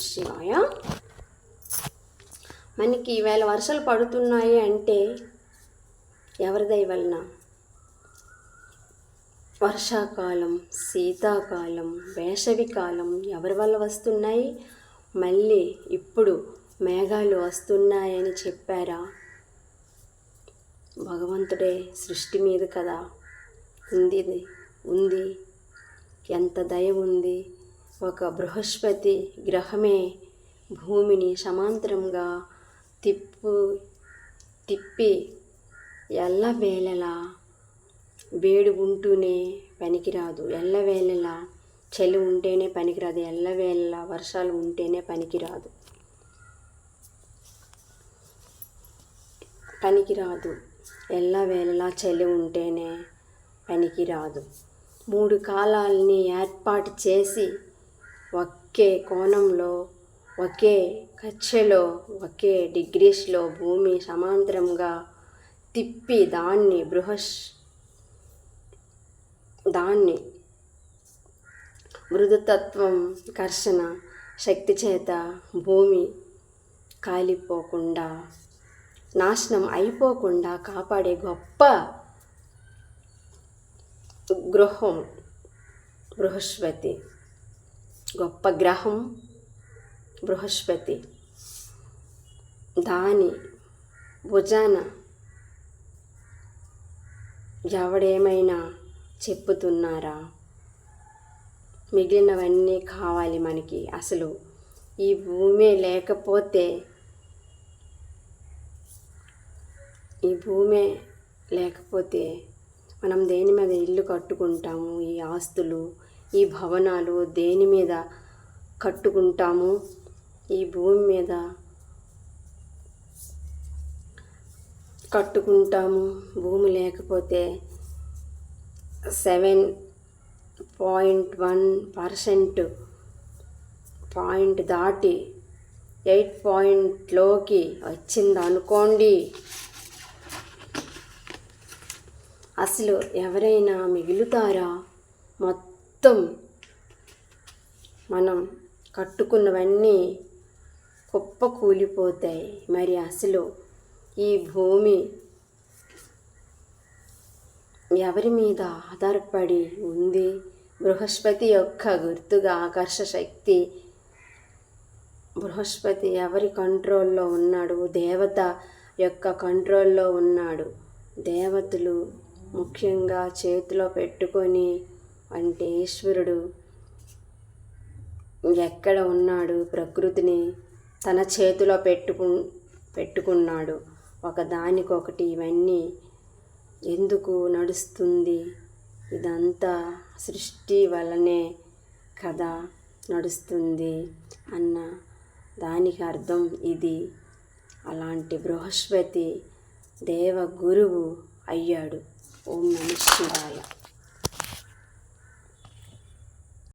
శివాయ. మనకి ఈవేళ వర్షాలు పడుతున్నాయి అంటే ఎవరి దయ వలన? వర్షాకాలం, శీతాకాలం, వేసవికాలం ఎవరి వల్ల వస్తున్నాయి? మళ్ళీ ఇప్పుడు మేఘాలు వస్తున్నాయని చెప్పారా? భగవంతుడే సృష్టి మీద కదా ఉంది. ఎంత దయ ఉంది. ఒక బృహస్పతి గ్రహమే భూమిని సమాంతరంగా తిప్పి ఎల్లవేళలా వేడి ఉంటూనే పనికిరాదు, ఎల్లవేళలా చలి ఉంటేనే పనికిరాదు, ఎల్లవేళలా వర్షాలు ఉంటేనే పనికిరాదు, ఎల్లవేళలా చలి ఉంటేనే పనికిరాదు. 3 కాలాలని ఏర్పాటు చేసి ఒకే కోణంలో, ఒకే కక్షలో, ఒకే డిగ్రీస్లో భూమి సమాంతరంగా తిప్పి దాన్ని మృదుతత్వం, కర్షణ శక్తి చేత భూమి కాలిపోకుండా, నాశనం అయిపోకుండా కాపాడే గొప్ప గ్రహం బృహస్పతి. గొప్ప గ్రహం బృహస్పతి. దాని భుజాన ఎవడేమైనా చెప్పుతున్నారా? మిగిలినవన్నీ కావాలి మనకి. అసలు ఈ భూమే లేకపోతే మనం దేని మీద ఇల్లు కట్టుకుంటాము? ఈ ఆస్తులు, ఈ భవనాలు దేని మీద కట్టుకుంటాము? ఈ భూమి మీద కట్టుకుంటాము. భూమి లేకపోతే 7.1% పాయింట్ దాటి 8 వచ్చింది అనుకోండి, అసలు ఎవరైనా మిగులుతారా? మొత్తం మనం కట్టుకున్నవన్నీ కుప్ప కూలిపోతాయి. మరి అసలు ఈ భూమి ఎవరి మీద ఆధారపడి ఉంది? బృహస్పతి యొక్క గుర్తుగా ఆకర్ష శక్తి. బృహస్పతి ఎవరి కంట్రోల్లో ఉన్నాడు? దేవత యొక్క కంట్రోల్లో ఉన్నాడు. దేవతలు ముఖ్యంగా చేతిలో పెట్టుకొని అంటే ఈశ్వరుడు ఎక్కడ ఉన్నాడు? ప్రకృతిని తన చేతిలో పెట్టుకున్నాడు. ఒకదానికొకటి ఇవన్నీ ఎందుకు నడుస్తుంది? ఇదంతా సృష్టి వల్లనే కదా నడుస్తుంది అన్న దానికి అర్థం ఇది. అలాంటి బృహస్పతి దేవ గురువు అయ్యాడు. ఓం నమః శివాయ.